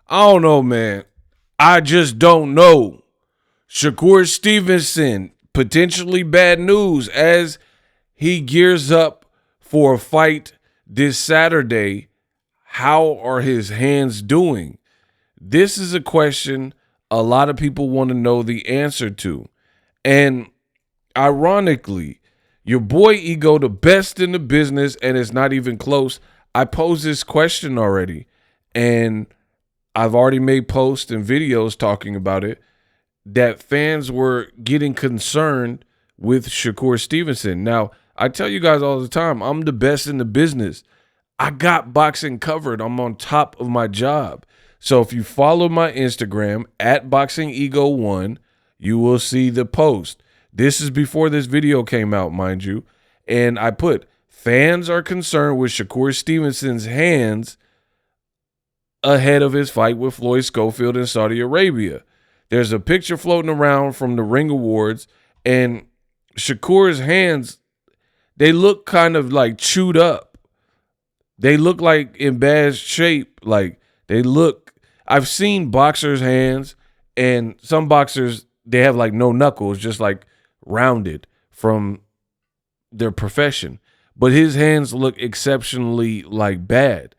I don't know, man. I just don't know. Shakur Stevenson, potentially bad news as he gears up for a fight this Saturday. How are his hands doing? This is a question a lot of people want to know the answer to. And ironically, your boy Ego, the best in the business, and it's not even close. I posed this question already, and I've already made posts and videos talking about it, that fans were getting concerned with Shakur Stevenson. Now, I tell you guys all the time, I'm the best in the business. I got boxing covered. I'm on top of my job. So if you follow my Instagram at BoxingEgo1, you will see the post. This is before this video came out, mind you. And I put, fans are concerned with Shakur Stevenson's hands ahead of his fight with Floyd Schofield in Saudi Arabia. There's a picture floating around from the Ring Awards, and Shakur's hands, they look kind of like chewed up. They look like in bad shape. Like I've seen boxers' hands, and some boxers, they have like no knuckles, just like rounded from their profession. But his hands look exceptionally like bad.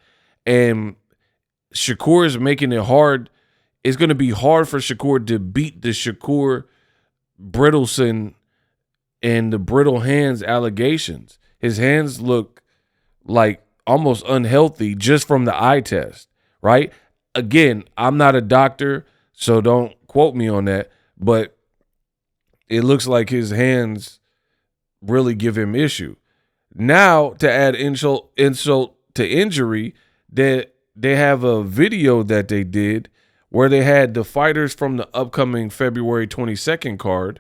And Shakur is making it hard. It's going to be hard for Shakur to beat the Shakur Brittleson and the brittle hands allegations. His hands look like almost unhealthy just from the eye test, right? Again, I'm not a doctor, so don't quote me on that, but it looks like his hands really give him issue. Now, to add insult to injury, that they have a video that they did where they had the fighters from the upcoming February 22nd card,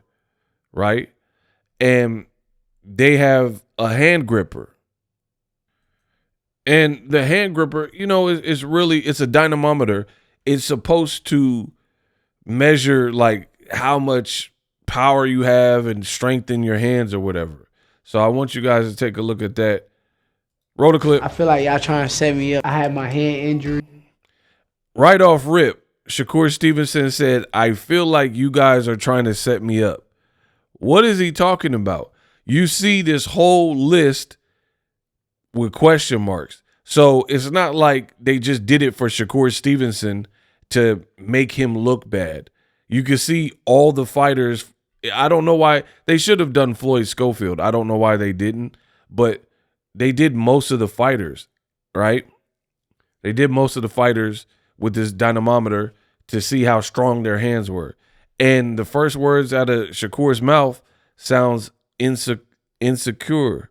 right? And they have a hand gripper. And the hand gripper, it's a dynamometer. It's supposed to measure like how much power you have and strength in your hands or whatever. So I want you guys to take a look at that. Roll the clip. I feel like y'all trying to set me up. I had my hand injury. Right off rip, Shakur Stevenson said, I feel like you guys are trying to set me up. What is he talking about? You see this whole list with question marks. So it's not like they just did it for Shakur Stevenson to make him look bad. You can see all the fighters. I don't know why. They should have done Floyd Schofield. I don't know why they didn't, but they did most of the fighters, right? They did most of the fighters with this dynamometer to see how strong their hands were. And the first words out of Shakur's mouth sounds insecure.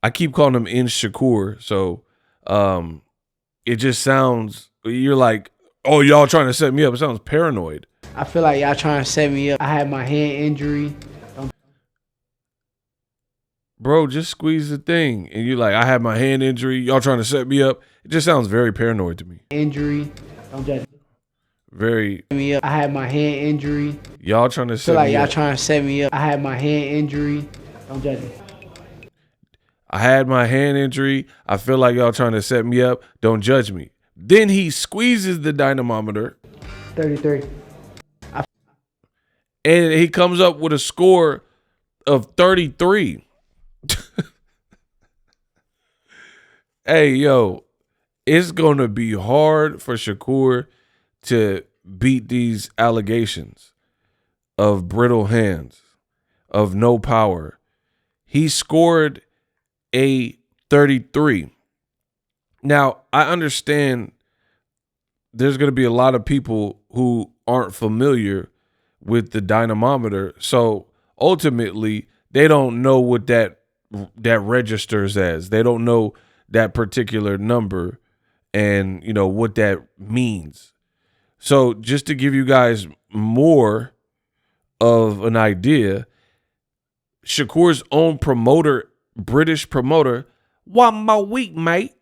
I keep calling him Shakur, so it just sounds, you're like, oh, y'all trying to set me up. It sounds paranoid. I feel like y'all trying to set me up. I had my hand injury. Bro, just squeeze the thing. And you're like, I had my hand injury. Y'all trying to set me up. It just sounds very paranoid to me. Injury. Don't judge me. Very. I had my hand injury. Y'all trying to set me up. I feel like y'all trying to set me up. I had my hand injury. Don't judge me. I had my hand injury. I feel like y'all trying to set me up. Don't judge me. Then he squeezes the dynamometer. 33. And he comes up with a score of 33. Hey, yo, it's going to be hard for Shakur to beat these allegations of brittle hands, of no power. He scored a 33. Now, I understand there's going to be a lot of people who aren't familiar with the dynamometer. So ultimately, they don't know what that registers as. They don't know that particular number and, what that means. So just to give you guys more of an idea, Shakur's own promoter, British promoter, 1 more week, mate.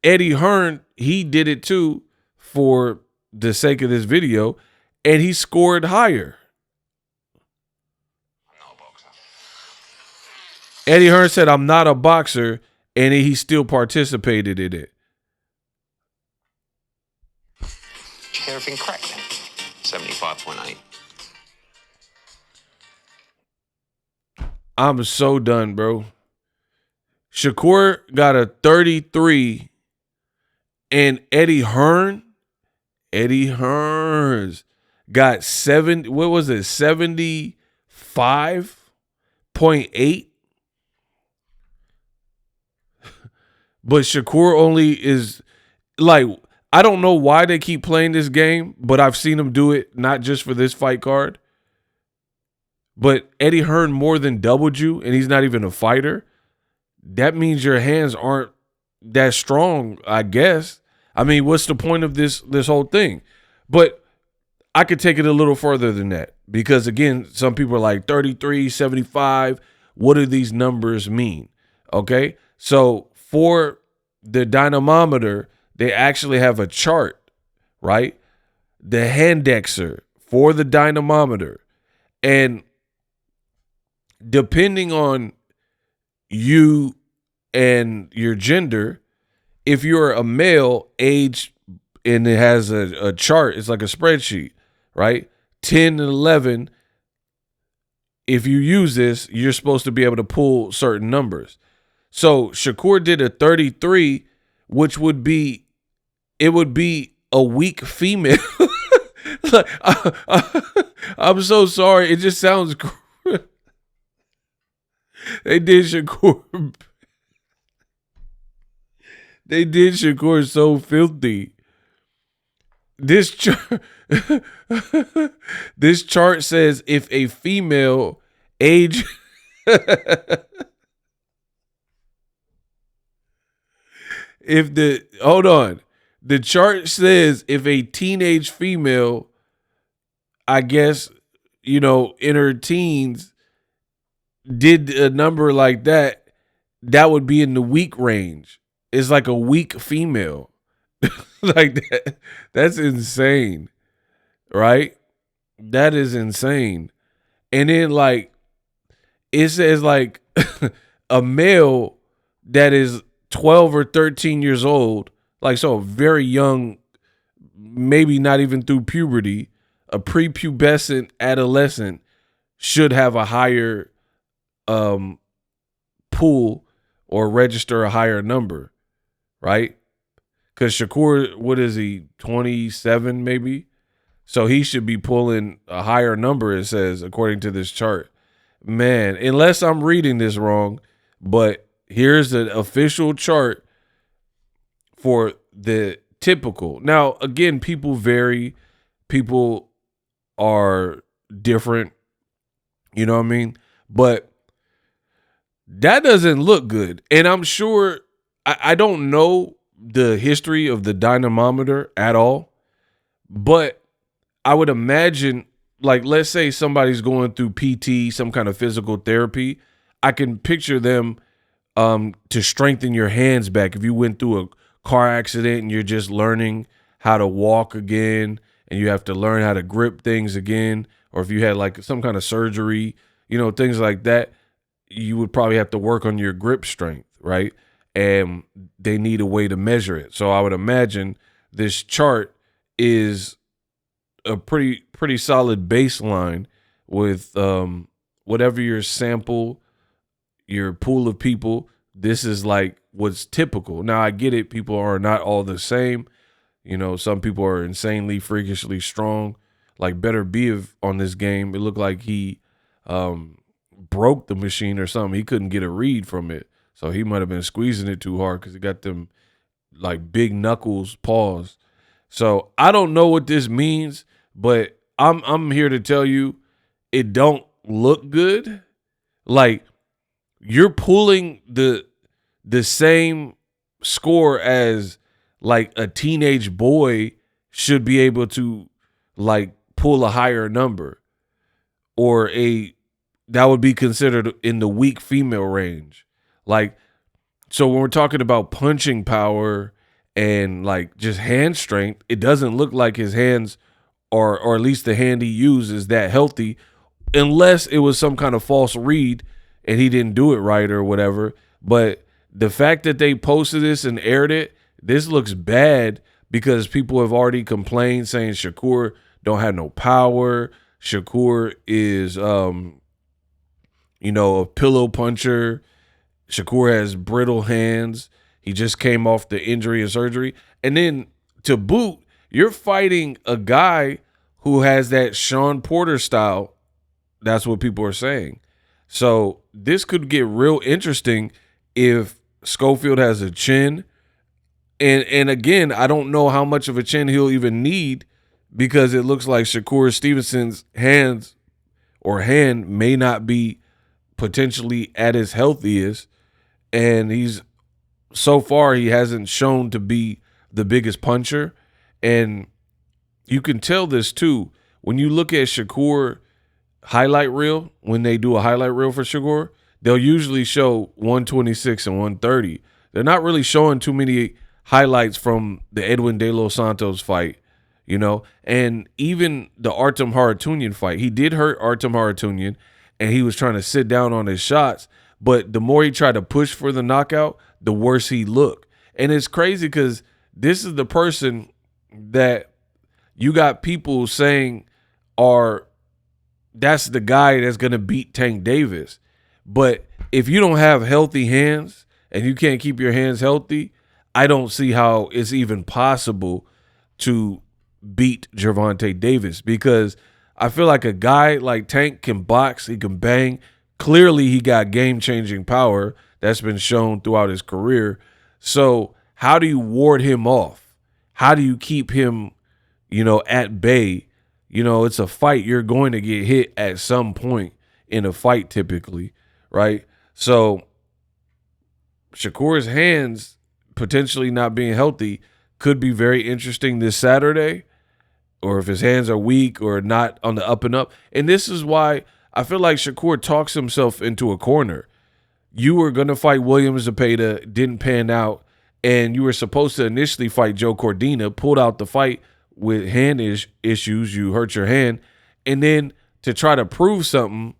Eddie Hearn, he did it too for the sake of this video, and he scored higher. Eddie Hearn said, I'm not a boxer, and he still participated in it. have been correct. 75.8. I'm so done, bro. Shakur got a 33, and Eddie Hearns got 75.8. But Shakur only is like, I don't know why they keep playing this game, but I've seen him do it not just for this fight card. But Eddie Hearn more than doubled you, and he's not even a fighter. That means your hands aren't that strong, I guess. I mean, what's the point of this whole thing? But I could take it a little further than that because, again, some people are like 33, 75. What do these numbers mean? Okay, so for the dynamometer, they actually have a chart, right? The handexer for the dynamometer. And depending on you and your gender, if you're a male, age, and it has a chart, it's like a spreadsheet, right? 10 and 11, if you use this, you're supposed to be able to pull certain numbers. So Shakur did a 33, which would be, it would be a weak female. Like, I'm so sorry. It just sounds They did Shakur. They did Shakur so filthy. This chart, this chart says if a female age the chart says if a teenage female, I guess, in her teens, did a number like that, that would be in the weak range. It's like a weak female. Like that. That's insane. Right? That is insane. And then like it says like a male that is 12 or 13 years old, like so very young, maybe not even through puberty, a prepubescent adolescent should have a higher pool or register a higher number, right? Because Shakur, what is he, 27 maybe? So he should be pulling a higher number, it says, according to this chart. Man, unless I'm reading this wrong, but here's the official chart for the typical. Now, again, people vary. People are different. You know what I mean? But that doesn't look good. And I'm sure, I don't know the history of the dynamometer at all, but I would imagine, like, let's say somebody's going through PT, some kind of physical therapy. I can picture them to strengthen your hands back. If you went through a car accident and you're just learning how to walk again and you have to learn how to grip things again, or if you had like some kind of surgery, things like that, you would probably have to work on your grip strength, right? And they need a way to measure it. So I would imagine this chart is a pretty solid baseline with whatever your sample, your pool of people. This is like what's typical. Now I get it. People are not all the same. Some people are insanely, freakishly strong. Like Better Be on this game, it looked like he broke the machine or something. He couldn't get a read from it. So he might have been squeezing it too hard because he got them like big knuckles paws. So I don't know what this means, but I'm here to tell you it don't look good. Like you're pulling the same score as like a teenage boy should be able to like pull a higher number, or that would be considered in the weak female range. Like, so when we're talking about punching power and like just hand strength, it doesn't look like his hands or at least the hand he used is that healthy, unless it was some kind of false read and he didn't do it right or whatever. But the fact that they posted this and aired it, this looks bad because people have already complained saying Shakur don't have no power. Shakur is, a pillow puncher. Shakur has brittle hands. He just came off the injury and surgery. And then to boot, you're fighting a guy who has that Sean Porter style. That's what people are saying. So this could get real interesting if Schofield has a chin. And again, I don't know how much of a chin he'll even need because it looks like Shakur Stevenson's hand may not be potentially at his healthiest. And so far he hasn't shown to be the biggest puncher. And you can tell this too. When you look at Shakur highlight reel, when they do a highlight reel for Shakur, they'll usually show 126 and 130. They're not really showing too many highlights from the Edwin De Los Santos fight, and even the Artem Haratunian fight. He did hurt Artem Haratunian, and he was trying to sit down on his shots, but the more he tried to push for the knockout, the worse he looked. And it's crazy because this is the person that you got people saying that's the guy that's going to beat Tank Davis. But if you don't have healthy hands and you can't keep your hands healthy, I don't see how it's even possible to beat Gervonta Davis, because I feel like a guy like Tank can box, he can bang. Clearly, he got game-changing power that's been shown throughout his career. So how do you ward him off? How do you keep him, at bay? It's a fight. You're going to get hit at some point in a fight typically, right? So Shakur's hands potentially not being healthy could be very interesting this Saturday, or if his hands are weak or not on the up and up. And this is why I feel like Shakur talks himself into a corner. You were going to fight William Zepeda, didn't pan out, and you were supposed to initially fight Joe Cordina, pulled out the fight with hand issues, you hurt your hand, and then to try to prove something,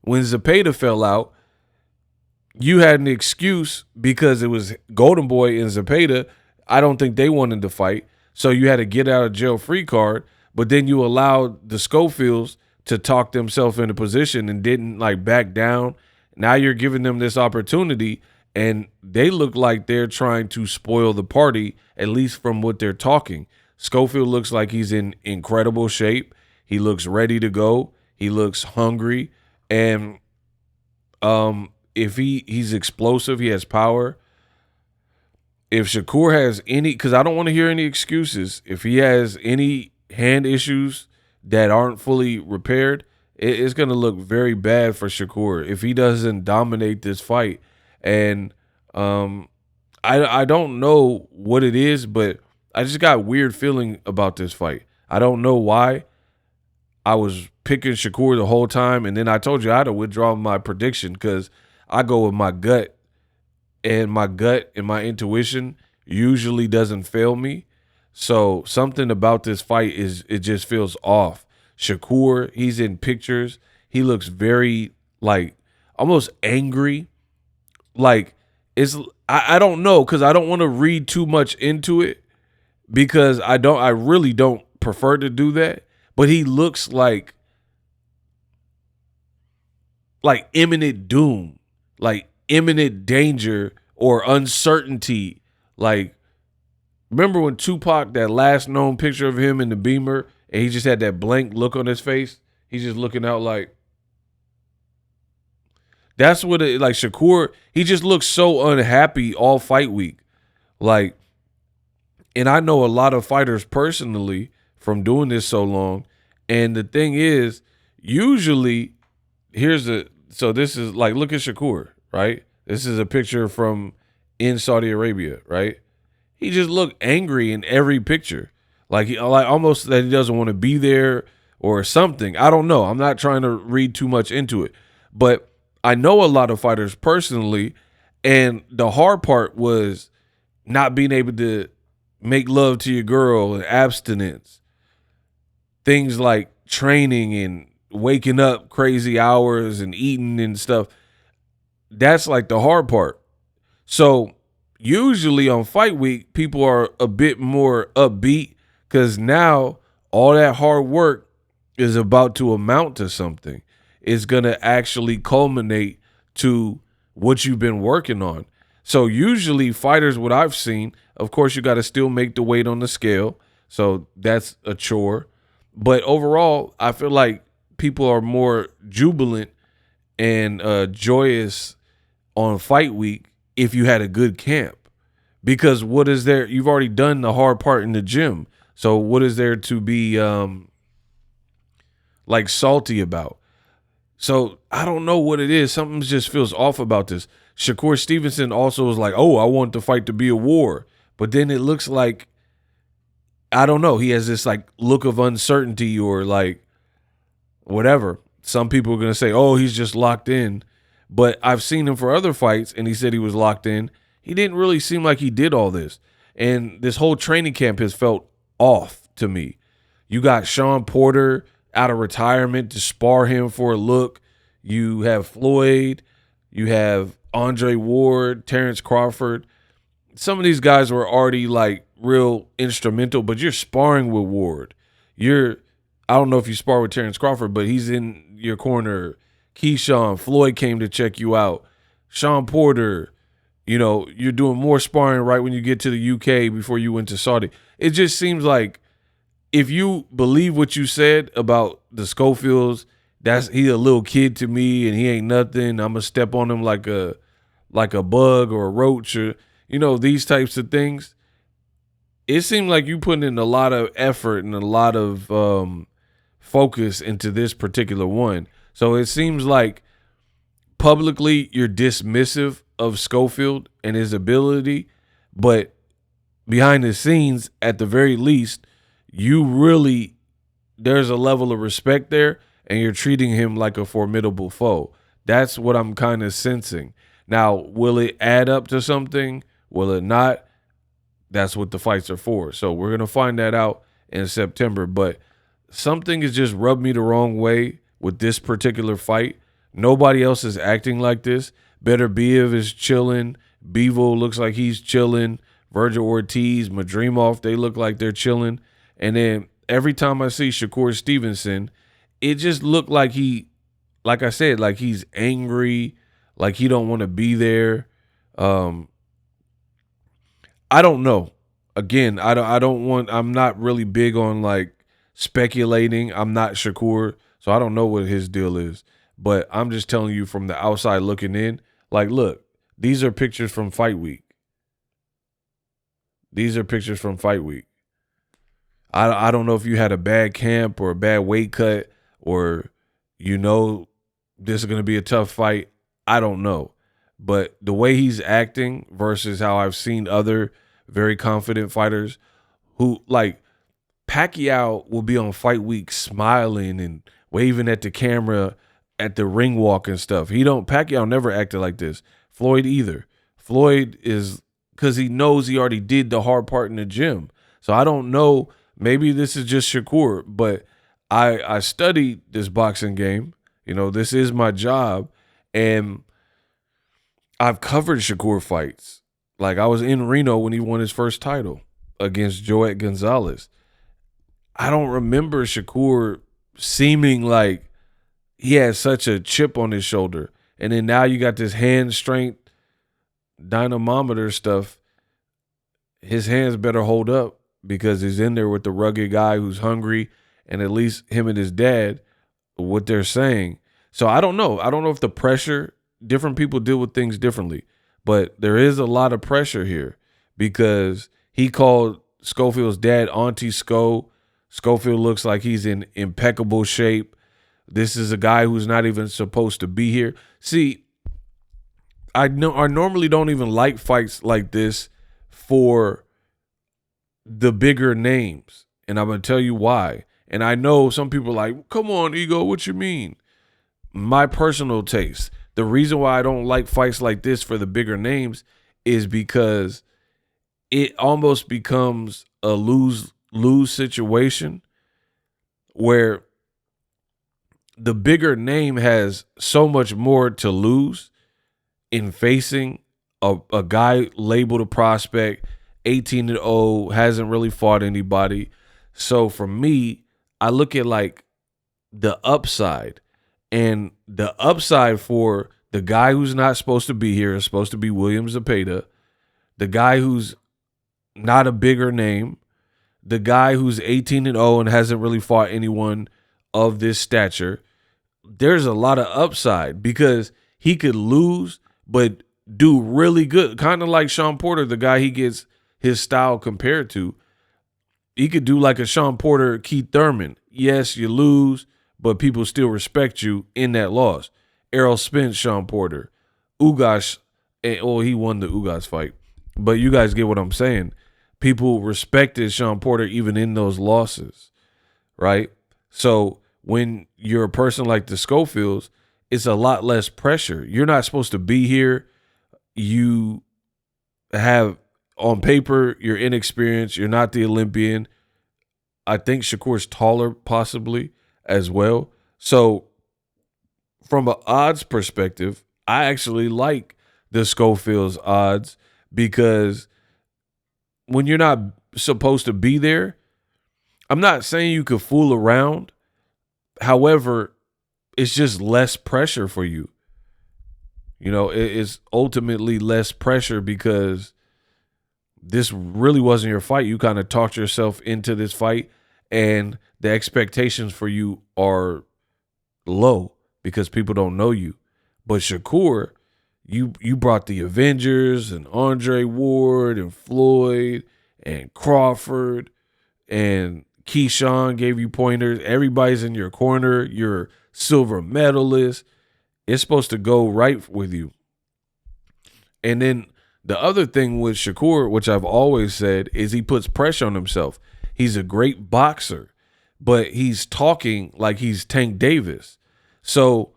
when Zepeda fell out, you had an excuse because it was Golden Boy and Zepeda. I don't think they wanted to fight, so you had a get out of jail free card, but then you allowed the Schofields to talk themselves into position and didn't back down. Now you're giving them this opportunity, and they look like they're trying to spoil the party, at least from what they're talking. Schofield looks like he's in incredible shape. He looks ready to go. He looks hungry. And if he's explosive, he has power. If Shakur has any, because I don't want to hear any excuses, if he has any hand issues that aren't fully repaired, it's going to look very bad for Shakur if he doesn't dominate this fight. And I don't know what it is, but I just got a weird feeling about this fight. I don't know why. I was picking Shakur the whole time, and then I told you I had to withdraw my prediction because I go with my gut, and my intuition usually doesn't fail me. So something about this fight it just feels off. Shakur, he's in pictures. He looks very almost angry. I don't know, because I don't want to read too much into it, because I really don't prefer to do that. But he looks like imminent doom, like imminent danger or uncertainty. Remember when Tupac, that last known picture of him in the Beamer, and he just had that blank look on his face? He's just looking out that's what Shakur, he just looks so unhappy all fight week. And I know a lot of fighters personally from doing this so long. And the thing is, usually, so this is look at Shakur, right? This is a picture from in Saudi Arabia, right? He just looked angry in every picture. Almost that he doesn't want to be there or something. I don't know. I'm not trying to read too much into it. But I know a lot of fighters personally, and the hard part was not being able to make love to your girl and abstinence. Things like training and waking up crazy hours and eating and stuff. That's the hard part. So usually on fight week, people are a bit more upbeat because now all that hard work is about to amount to something. It's going to actually culminate to what you've been working on. So usually fighters, what I've seen, of course, you got to still make the weight on the scale. So that's a chore. But overall, I feel like people are more jubilant and joyous on fight week if you had a good camp. Because what is there? You've already done the hard part in the gym. So what is there to be like salty about? So I don't know what it is. Something just feels off about this. Shakur Stevenson also was like, oh, I want the fight to be a war. But then it looks like, I don't know, he has this like look of uncertainty or like whatever. Some people are going to say, oh, he's just locked in. But I've seen him for other fights and he said he was locked in. He didn't really seem like he did all this. And this whole training camp has felt off to me. You got Sean Porter out of retirement to spar him for a look. You have Floyd. You have Andre Ward, Terrence Crawford. Some of these guys were already like real instrumental, but you're sparring with Ward. I don't know if you spar with Terrence Crawford, but he's in your corner. Keyshawn, Floyd came to check you out. Sean Porter, you're doing more sparring right when you get to the UK before you went to Saudi. It just seems like if you believe what you said about the Schofields, he a little kid to me and he ain't nothing. I'm gonna step on him like a bug or a roach or these types of things. It seems like you putting in a lot of effort and a lot of focus into this particular one. So it seems like publicly you're dismissive of Schofield and his ability, but behind the scenes, at the very least, there's a level of respect there and you're treating him like a formidable foe. That's what I'm kind of sensing. Now, will it add up to something? Will it not? That's what the fights are for. So we're going to find that out in September. But something has just rubbed me the wrong way with this particular fight. Nobody else is acting like this. Better Biev is chilling. Bevo looks like he's chilling. Virgil Ortiz, Madrimov, they look like they're chilling. And then every time I see Shakur Stevenson, it just looked like like I said, like he's angry, like he don't want to be there. I don't know. Again, I'm not really big on like speculating. I'm not Shakur, so I don't know what his deal is. But I'm just telling you from the outside looking in, like, look, these are pictures from fight week. These are pictures from fight week. I don't know if you had a bad camp or a bad weight cut or this is going to be a tough fight. I don't know. But the way he's acting versus how I've seen other very confident fighters who, like, Pacquiao will be on fight week smiling and waving at the camera at the ring walk and stuff. Pacquiao never acted like this. Floyd either. Floyd is, because he knows he already did the hard part in the gym. So I don't know. Maybe this is just Shakur, but I studied this boxing game. This is my job. And I've covered Shakur fights. Like, I was in Reno when he won his first title against Joet Gonzalez. I don't remember Shakur seeming like he had such a chip on his shoulder. And then now you got this hand strength dynamometer stuff. His hands better hold up because he's in there with the rugged guy who's hungry, and at least him and his dad, what they're saying. So I don't know. I don't know if the pressure, different people deal with things differently, but there is a lot of pressure here because he called Schofield's dad Auntie Sco. Schofield looks like he's in impeccable shape. This is a guy who's not even supposed to be here. See, I normally don't even like fights like this for the bigger names, and I'm going to tell you why. And I know some people are like, come on, Ego, what you mean? My personal taste, the reason why I don't like fights like this for the bigger names is because it almost becomes a lose situation where the bigger name has so much more to lose in facing a guy labeled a prospect, 18-0, hasn't really fought anybody. So for me, I look at like the upside, and the upside for the guy who's not supposed to be here is supposed to be William Zepeda, the guy who's not a bigger name, the guy who's 18-0 and hasn't really fought anyone of this stature. There's a lot of upside because he could lose but do really good. Kind of like Sean Porter, the guy he gets his style compared to. He could do like a Sean Porter, Keith Thurman. Yes, you lose, but people still respect you in that loss. Errol Spence, Sean Porter. Ugas, he won the Ugas fight. But you guys get what I'm saying. People respected Sean Porter even in those losses, right? So when you're a person like the Schofields, it's a lot less pressure. You're not supposed to be here. You have, on paper, you're inexperienced. You're not the Olympian. I think Shakur's taller possibly as well. So from an odds perspective, I actually like the Schofields odds because when you're not supposed to be there, I'm not saying you could fool around. However, it's just less pressure for you. You know, it's ultimately less pressure because this really wasn't your fight. You kind of talked yourself into this fight, and the expectations for you are low because people don't know you. But Shakur, you brought the Avengers and Andre Ward and Floyd and Crawford and Keyshawn gave you pointers. Everybody's in your corner. You're silver medalist. It's supposed to go right with you. And then the other thing with Shakur, which I've always said, is he puts pressure on himself. He's a great boxer, but he's talking like he's Tank Davis. So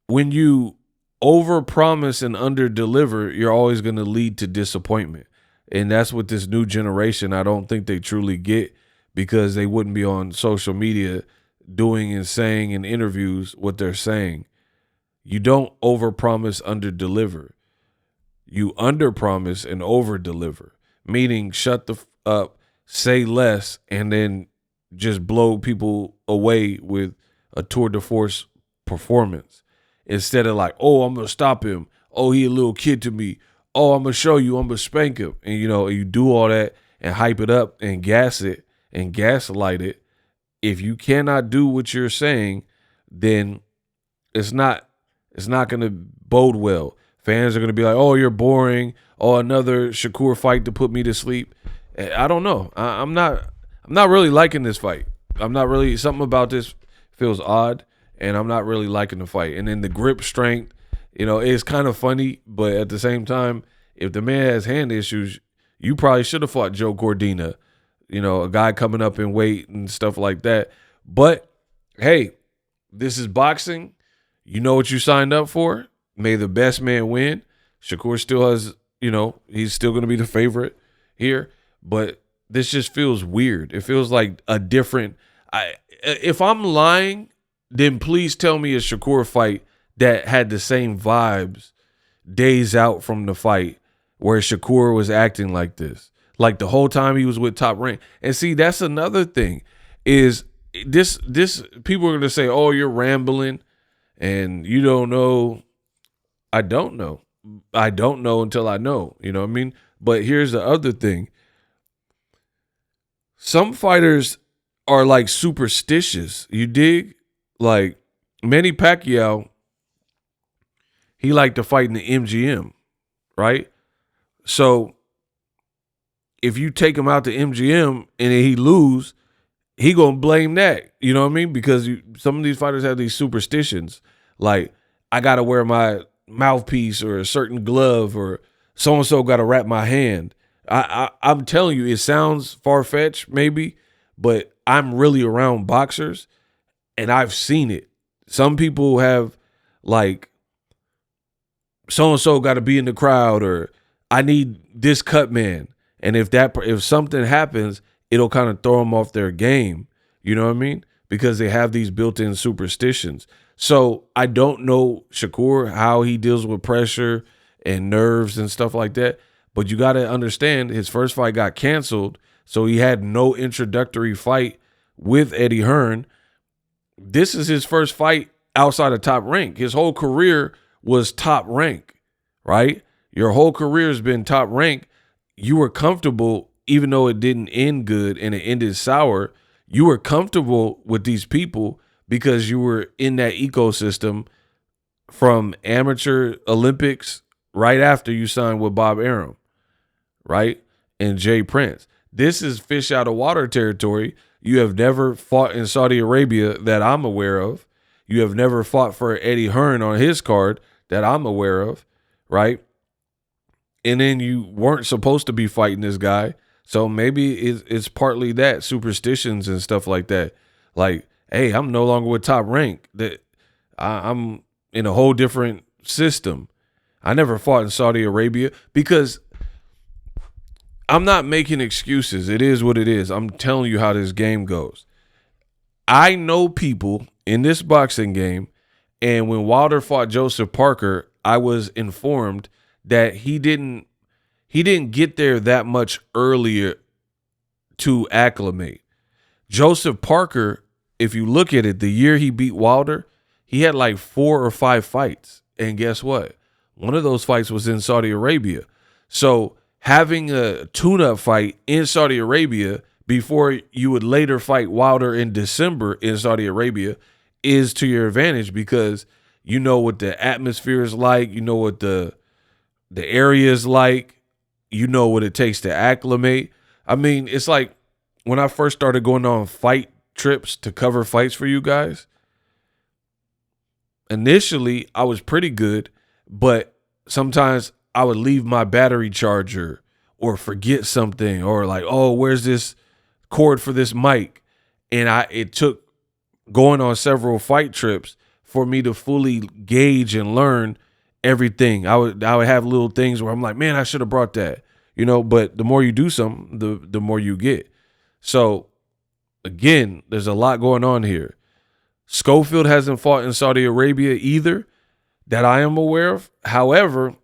when you overpromise and underdeliver, you're always going to lead to disappointment. And that's what this new generation, I don't think they truly get, because they wouldn't be on social media doing and saying in interviews what they're saying. You don't overpromise, underdeliver. You underpromise and overdeliver, meaning shut the up, say less, and then just blow people away with a tour de force performance. Instead of like, oh, I'm going to stop him. Oh, he a little kid to me. Oh, I'm going to show you. I'm going to spank him. And, you know, you do all that and hype it up and gas it and gaslight it. If you cannot do what you're saying, then it's not going to bode well. Fans are going to be like, oh, you're boring. Oh, another Shakur fight to put me to sleep. I don't know. I'm not really liking this fight. Something about this feels odd, and I'm not really liking the fight. And then the grip strength, you know, it's kind of funny, but at the same time, if the man has hand issues, you probably should have fought Joe Cordina, you know, a guy coming up in weight and stuff like that. But, hey, this is boxing. You know what you signed up for. May the best man win. Shakur still has, you know, he's still going to be the favorite here. But this just feels weird. It feels like a different if I'm lying, then please tell me a Shakur fight that had the same vibes days out from the fight where Shakur was acting like this. Like the whole time he was with Top Rank. And see, that's another thing is this people are going to say, oh, you're rambling and you don't know. I don't know. I don't know until I know. You know what I mean? But here's the other thing. Some fighters are like superstitious. You dig? Like Manny Pacquiao, he liked to fight in the MGM, right? So if you take him out to MGM and he lose, he gonna blame that. You know what I mean? Because some of these fighters have these superstitions. Like, I gotta wear my mouthpiece or a certain glove, or so-and-so got to wrap my hand. I'm telling you, it sounds far-fetched maybe, but I'm really around boxers and I've seen it. Some people have like, so-and-so got to be in the crowd, or I need this cut man. And if something happens, it'll kind of throw them off their game. You know what I mean? Because they have these built-in superstitions. So I don't know Shakur, how he deals with pressure and nerves and stuff like that. But you got to understand, his first fight got canceled, so he had no introductory fight with Eddie Hearn. This is his first fight outside of Top Rank. His whole career was Top Rank, right? Your whole career has been Top Rank. You were comfortable, even though it didn't end good and it ended sour. You were comfortable with these people because you were in that ecosystem from amateur Olympics right after you signed with Bob Arum, right? And Jay Prince. This is fish out of water territory. You have never fought in Saudi Arabia that I'm aware of. You have never fought for Eddie Hearn on his card that I'm aware of, right? And then you weren't supposed to be fighting this guy. So maybe it's partly that, superstitions and stuff like that. Like, hey, I'm no longer with Top Rank. That I'm in a whole different system. I never fought in Saudi Arabia because I'm not making excuses. It is what it is. I'm telling you how this game goes. I know people in this boxing game, and when Wilder fought Joseph Parker, I was informed that he didn't get there that much earlier to acclimate. Joseph Parker, if you look at it, the year he beat Wilder, he had like 4 or 5 fights. And guess what? One of those fights was in Saudi Arabia. So having a tune-up fight in Saudi Arabia before you would later fight Wilder in December in Saudi Arabia is to your advantage because you know what the atmosphere is like, you know what the area is like, you know what it takes to acclimate. I mean, it's like when I first started going on fight trips to cover fights for you guys, initially I was pretty good, but sometimes I would leave my battery charger or forget something or like, oh, where's this cord for this mic? And it took going on several fight trips for me to fully gauge and learn everything. I would have little things where I'm like, man, I should have brought that, but the more you do something, the more you get. So again, there's a lot going on here. Schofield hasn't fought in Saudi Arabia either that I am aware of. However,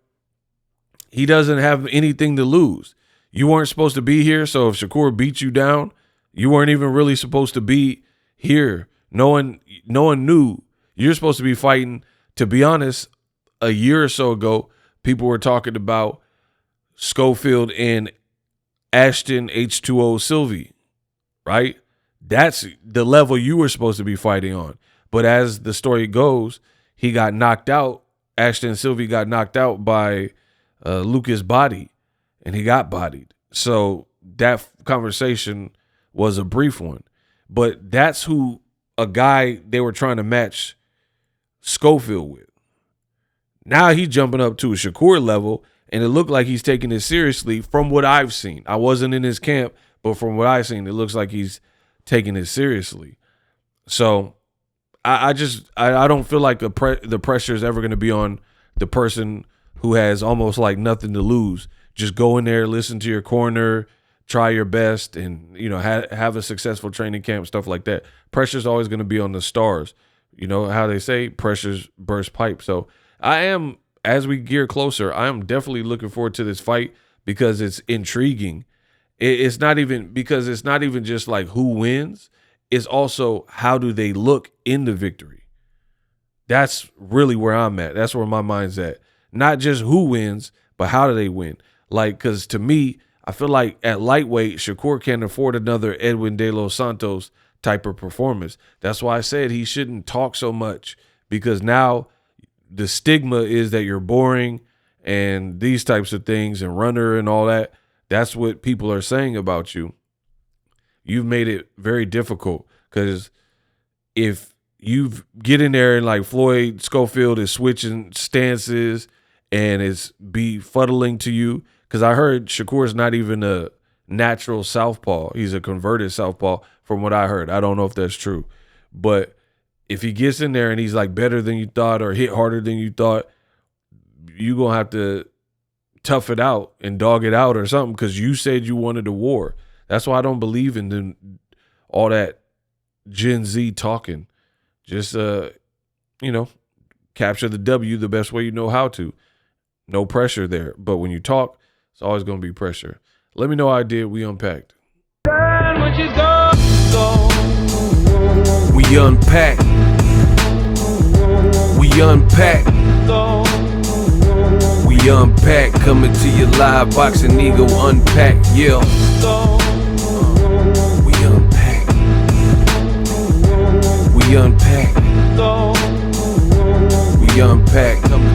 he doesn't have anything to lose. You weren't supposed to be here, so if Shakur beat you down, you weren't even really supposed to be here. No one knew. You're supposed to be fighting. To be honest, a year or so ago, people were talking about Schofield and Ashton H2O Sylvie, right? That's the level you were supposed to be fighting on. But as the story goes, he got knocked out. Ashton Sylvie got knocked out by Lucas Body, and he got bodied. So that conversation was a brief one. But that's who a guy they were trying to match Schofield with. Now he's jumping up to a Shakur level, and it looked like he's taking it seriously from what I've seen. I wasn't in his camp, but from what I've seen, it looks like he's taking it seriously. So I don't feel like the pressure is ever going to be on the person who has almost like nothing to lose. Just go in there, listen to your corner, try your best, and have a successful training camp, stuff like that. Pressure's always going to be on the stars. You know how they say pressures burst pipe. So I am, as we gear closer, I am definitely looking forward to this fight because it's intriguing. It's not even just like who wins. It's also how do they look in the victory. That's really where I'm at. That's where my mind's at. Not just who wins, but how do they win? Like, because to me, I feel like at lightweight, Shakur can't afford another Edwin De Los Santos type of performance. That's why I said he shouldn't talk so much, because now the stigma is that you're boring and these types of things and runner and all that. That's what people are saying about you. You've made it very difficult because if you get in there and like Floyd Schofield is switching stances and is befuddling to you, because I heard Shakur's not even a natural southpaw. He's a converted southpaw from what I heard. I don't know if that's true. But if he gets in there and he's like better than you thought or hit harder than you thought, you're going to have to tough it out and dog it out or something, because you said you wanted a war. That's why I don't believe in all that Gen Z talking. Just, capture the W the best way you know how to. No pressure there. But when you talk, it's always going to be pressure. Let me know how I did. We unpacked. We unpack. We unpack. We unpack. Coming to your live boxing ego unpack. Yeah. We unpack. We unpack. We unpack.